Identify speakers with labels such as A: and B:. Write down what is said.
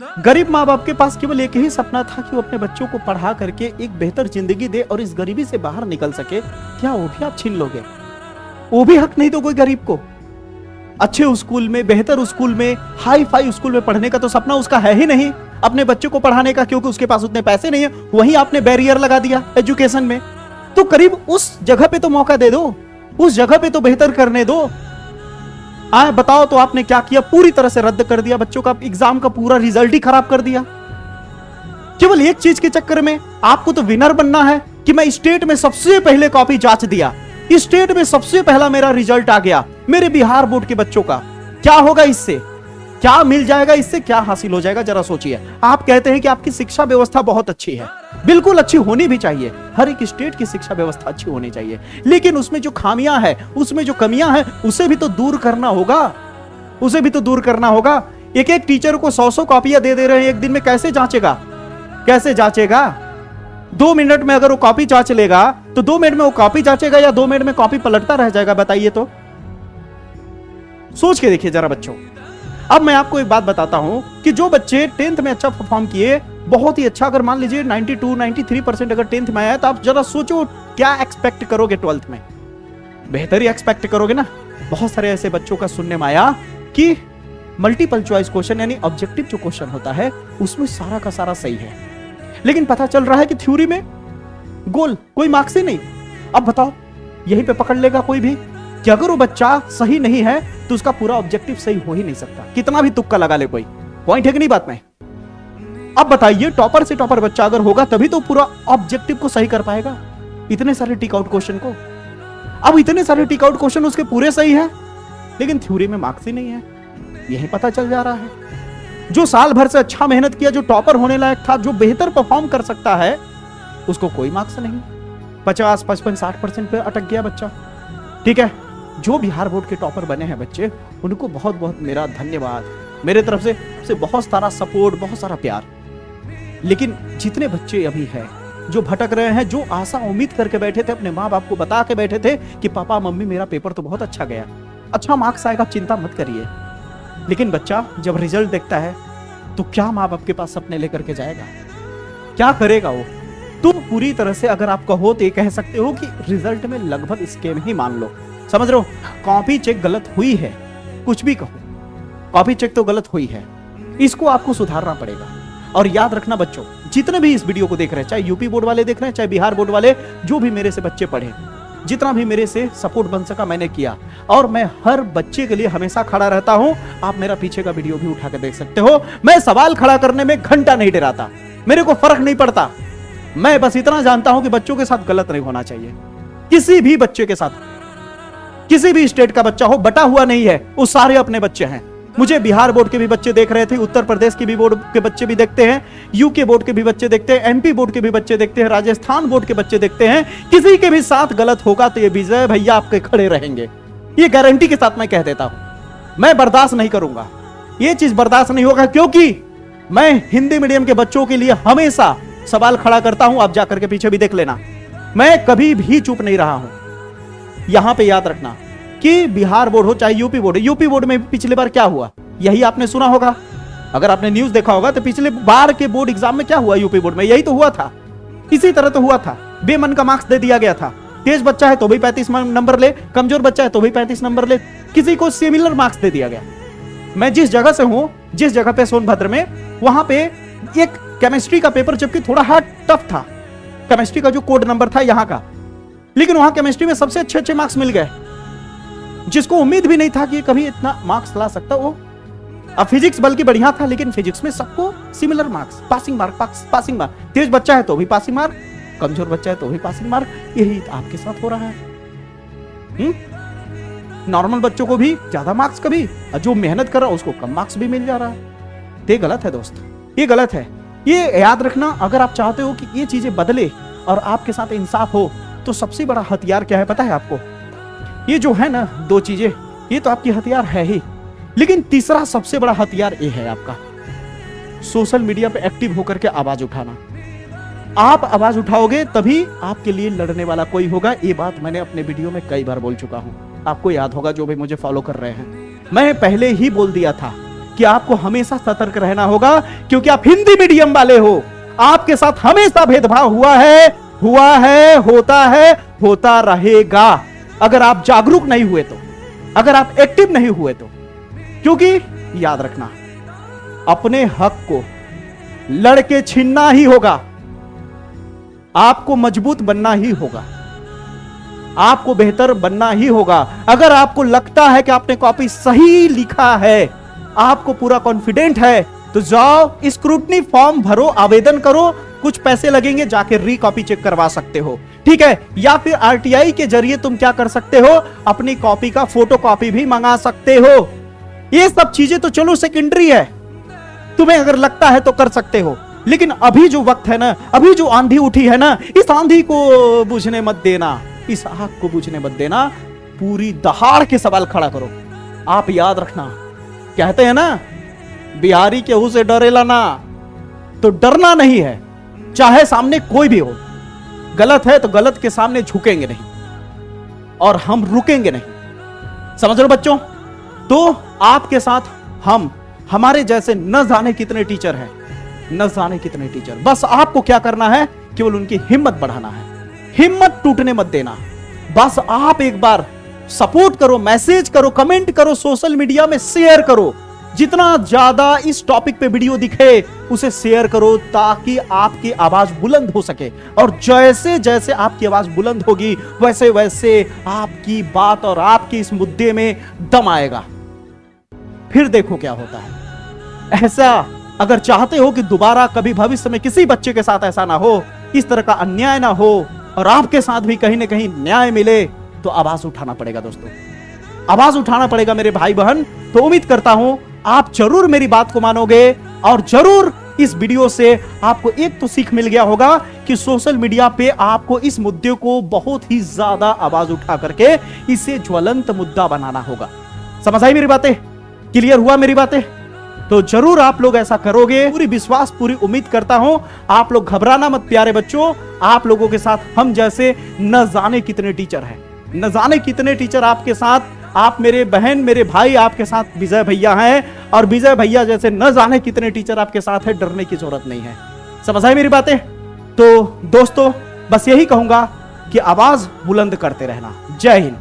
A: गरीब माँ बाप के पास केवल एक ही सपना था कि वो अपने बच्चों को पढ़ा करके एक बेहतर जिंदगी दे और इस गरीबी से बाहर निकल सके। क्या वो भी आप छीन लोगे? वो भी हक नहीं दोगे गरीब को? अच्छे स्कूल में, बेहतर स्कूल में, हाई फाई स्कूल में पढ़ने का तो सपना उसका है ही नहीं अपने बच्चों को पढ़ाने का, क्योंकि उसके पास उतने पैसे नहीं है। वहीं आपने बैरियर लगा दिया एजुकेशन में। तो करीब उस जगह पे तो मौका दे दो, उस जगह पे तो बेहतर करने दो। बताओ तो आपने क्या किया? पूरी तरह से रद्द कर दिया बच्चों का एग्जाम का पूरा रिजल्ट ही खराब कर दिया। केवल एक चीज के चक्कर में आपको तो विनर बनना है कि मैं स्टेट में सबसे पहले कॉपी जांच दिया, स्टेट में सबसे पहला मेरा रिजल्ट आ गया मेरे बिहार बोर्ड के बच्चों का। क्या होगा इससे? क्या मिल जाएगा इससे? क्या हासिल हो जाएगा? जरा सोचिए। आप कहते हैं कि आपकी शिक्षा व्यवस्था बहुत अच्छी है, बिल्कुल अच्छी होनी भी चाहिए। हर एक स्टेट की शिक्षा व्यवस्था अच्छी होनी चाहिए, लेकिन उसमें जो खामियां हैं, उसमें जो कमियां हैं, उसे भी तो दूर करना होगा, उसे भी तो दूर करना होगा। एक एक टीचर को 100-100 कॉपियां दे रहे हैं एक दिन में, कैसे जांचेगा? कैसे जांचेगा? 2 मिनट में अगर वो कॉपी जांच लेगा तो 2 मिनट में वो कॉपी जांचेगा या 2 मिनट में कॉपी पलटता रह जाएगा? बताइए तो, सोच के देखिए जरा बच्चों। अब मैं आपको एक बात बताता हूं कि जो बच्चे 10th में अच्छा परफॉर्म किए, बहुत ही अच्छा, अगर मान लीजिए 92-93% अगर 10th में आया, तो आप जरा सोचो क्या एक्सपेक्ट करोगे 12th में? बेहतर ही एक्सपेक्ट करोगे ना। बहुत सारे ऐसे बच्चों का सुनने में आया कि मल्टीपल चॉइस क्वेश्चन यानी ऑब्जेक्टिव जो क्वेश्चन होता है उसमें सारा का सारा सही है, लेकिन पता चल रहा है कि थ्योरी में गोल, कोई मार्क्स ही नहीं। अब बताओ, यहीं पे पकड़ लेगा कोई भी कि अगर वो बच्चा सही नहीं है तो उसका पूरा ऑब्जेक्टिव सही हो ही नहीं सकता, कितना भी तुक्का लगा ले कोई। पॉइंट है कि नहीं बात में? अब बताइए, टॉपर से टॉपर बच्चा अगर होगा तभी तो पूरा ऑब्जेक्टिव को सही कर पाएगा, इतने सारे टिक आउट क्वेश्चन को। अब इतने सारे टिक आउट क्वेश्चन उसके पूरे सही है, लेकिन थ्योरी में मार्क्स ही नहीं है, यही पता चल जा रहा है। जो साल भर से अच्छा मेहनत किया, जो टॉपर होने लायक था, जो बेहतर परफॉर्म कर सकता है, उसको कोई मार्क्स नहीं। 50, 55, 60% पे अटक गया बच्चा। ठीक है, जो बिहार बोर्ड के टॉपर बने हैं बच्चे, उनको बहुत बहुत मेरा धन्यवाद, मेरे तरफ से बहुत सारा सपोर्ट, बहुत सारा प्यार। लेकिन जितने बच्चे अभी हैं जो भटक रहे हैं, जो आशा उम्मीद करके बैठे थे, अपने माँ बाप को बता के बैठे थे कि पापा मम्मी मेरा पेपर तो बहुत अच्छा गया, अच्छा मार्क्स आएगा, चिंता मत करिए, लेकिन बच्चा जब रिजल्ट देखता है तो क्या माँ बाप के पास सपने लेकर के जाएगा? क्या करेगा वो? तो पूरी तरह से अगर आप कहो तो ये कह सकते हो कि रिजल्ट में लगभग स्कैम ही मान लो। समझ रहे हो? कॉपी चेक गलत हुई है, कुछ भी कहो, कॉपी चेक तो गलत हुई है, इसको आपको सुधारना पड़ेगा। और याद रखना बच्चों, जितने भी इस वीडियो को देख रहे हैं, चाहे यूपी बोर्ड वाले देख रहे हैं, चाहे बिहार बोर्ड वाले, जो भी मेरे से बच्चे पढ़े, जितना भी मेरे से सपोर्ट बन सका मैंने किया, और मैं हर बच्चे के लिए हमेशा खड़ा रहता हूं। आप मेरा पीछे का वीडियो भी उठा के देख सकते हो। मैं सवाल खड़ा करने में घंटा नहीं डराता, मेरे को फर्क नहीं पड़ता। मैं बस इतना जानता हूं कि बच्चों के साथ गलत नहीं होना चाहिए, किसी भी बच्चे के साथ, किसी भी स्टेट का बच्चा हो, बटा हुआ नहीं है, वो सारे अपने बच्चे हैं। मुझे बिहार बोर्ड के भी बच्चे देख रहे थे, उत्तर प्रदेश के भी बोर्ड के बच्चे भी देखते हैं, यूके बोर्ड के भी बच्चे देखते हैं, एमपी बोर्ड के भी बच्चे देखते हैं, राजस्थान बोर्ड के बच्चे देखते हैं। किसी के भी साथ गलत होगा तो ये विजय भैया आपके खड़े रहेंगे, ये गारंटी के साथ मैं कह देता हूं। मैं बर्दाश्त नहीं करूंगा, ये चीज बर्दाश्त नहीं होगा, क्योंकि मैं हिंदी मीडियम के बच्चों के लिए हमेशा सवाल खड़ा करता हूं। आप जाकर के पीछे भी देख लेना, मैं कभी भी चुप नहीं रहा हूं। यहां पे याद रखना कि बिहार बोर्ड हो चाहे यूपी बोर्ड, यूपी बोर्ड में पिछले बार क्या हुआ यही आपने सुना होगा, अगर आपने न्यूज देखा होगा तो पिछले बार के बोर्ड एग्जाम में क्या हुआ यूपी बोर्ड में, यही तो हुआ था, इसी तरह तो हुआ था। बेमन का मार्क्स दे दिया गया था, तेज बच्चा है तो भी 35 नंबर ले, कमजोर बच्चा है तो भी 35 नंबर ले, किसी को सिमिलर मार्क्स दे दिया गया। मैं जिस जगह से हूं, जिस जगह पे सोनभद्र में, वहां पे एक केमिस्ट्री का पेपर जबकि थोड़ा हार्ड टफ था, केमिस्ट्री का जो कोड नंबर था यहां का, लेकिन वहां केमिस्ट्री में सबसे अच्छे मार्क्स मिल गए, जिसको उम्मीद भी नहीं था कि कभी इतना मार्क्स ला सकता वो। अब फिजिक्स बल्कि बढ़िया था, लेकिन फिजिक्स में सबको सिमिलर मार्क्स, पासिंग मार्क। तेज बच्चा है तो भी पासिंग मार्क, कमजोर बच्चा है तो भी पासिंग मार्क। यही आपके साथ हो रहा है। नॉर्मल बच्चों को भी ज्यादा मार्क्स कभी, जो मेहनत कर रहा है उसको कम मार्क्स भी मिल जा रहा है। ये गलत है दोस्त, ये गलत है। ये याद रखना, अगर आप चाहते हो कि ये चीजें बदले और आपके साथ इंसाफ हो, तो सबसे बड़ा हथियार क्या है पता है आपको? ये जो है ना 2 चीजें, ये तो आपकी हथियार है ही, लेकिन तीसरा सबसे बड़ा हथियार ये है आपका सोशल मीडिया पे एक्टिव होकर के आवाज उठाना। आप आवाज उठाओगे तभी आपके लिए लड़ने वाला कोई होगा। ये बात मैंने अपने वीडियो में कई बार बोल चुका हूं, आपको याद होगा जो भी मुझे फॉलो कर रहे हैं। मैं पहले ही बोल दिया था कि आपको हमेशा सतर्क रहना होगा, क्योंकि आप हिंदी मीडियम वाले हो। आपके साथ हमेशा भेदभाव हुआ है, होता रहेगा, अगर आप जागरूक नहीं हुए तो, अगर आप एक्टिव नहीं हुए तो। क्योंकि याद रखना, अपने हक को लड़के छीनना ही होगा, आपको मजबूत बनना ही होगा, आपको बेहतर बनना ही होगा। अगर आपको लगता है कि आपने कॉपी सही लिखा है, आपको पूरा कॉन्फिडेंट है, तो जाओ स्क्रूटनी फॉर्म भरो, आवेदन करो, कुछ पैसे लगेंगे, जाके री कॉपी चेक करवा सकते हो, ठीक है। या फिर आरटीआई के जरिए तुम क्या कर सकते हो, अपनी कॉपी का फोटो कॉपी भी मंगा सकते हो। ये सब चीजें तो चलो सेकेंडरी है, तुम्हें अगर लगता है तो कर सकते हो, लेकिन अभी जो वक्त है ना, अभी जो आंधी उठी है ना, इस आंधी को बुझने मत देना, इस आग को बुझने मत देना, पूरी दहाड़ के सवाल खड़ा करो। आप याद रखना, कहते हैं ना, बिहारी केहू से डरेला ना, तो डरना नहीं है, चाहे सामने कोई भी हो। गलत है तो गलत के सामने झुकेंगे नहीं, और हम रुकेंगे नहीं, समझ रहे हो बच्चों। तो आपके साथ हमारे जैसे न जाने कितने टीचर हैं, न जाने कितने टीचर। बस आपको क्या करना है, केवल उनकी हिम्मत बढ़ाना है, हिम्मत टूटने मत देना। बस आप एक बार सपोर्ट करो, मैसेज करो, कमेंट करो, सोशल मीडिया में शेयर करो, जितना ज्यादा इस टॉपिक पे वीडियो दिखे उसे शेयर करो, ताकि आपकी आवाज बुलंद हो सके। और जैसे जैसे आपकी आवाज बुलंद होगी, वैसे वैसे आपकी बात और आपके इस मुद्दे में दम आएगा। फिर देखो क्या होता है। ऐसा अगर चाहते हो कि दोबारा कभी भविष्य में किसी बच्चे के साथ ऐसा ना हो, इस तरह का अन्याय ना हो, और आपके साथ भी कहीं ना कहीं न्याय मिले, तो आवाज उठाना पड़ेगा दोस्तों, आवाज उठाना पड़ेगा मेरे भाई बहन। तो उम्मीद करता हूं आप जरूर मेरी बात को मानोगे, और जरूर इस वीडियो से आपको एक तो सीख मिल गया होगा कि सोशल मीडिया पे आपको इस मुद्दे को बहुत ही ज्यादा आवाज उठा करके इसे ज्वलंत मुद्दा बनाना होगा। समझ आई मेरी बातें? क्लियर हुआ मेरी बातें? तो जरूर आप लोग ऐसा करोगे, पूरी विश्वास, पूरी उम्मीद करता हूं। आप लोग घबराना मत प्यारे बच्चों, आप लोगों के साथ हम जैसे न जाने कितने टीचर हैं, न जाने कितने टीचर आपके साथ, आप मेरे बहन, मेरे भाई, आपके साथ विजय भैया हैं, और विजय भैया जैसे न जाने कितने टीचर आपके साथ है। डरने की जरूरत नहीं है। समझ आई मेरी बातें? तो दोस्तों बस यही कहूंगा कि आवाज बुलंद करते रहना। जय हिंद।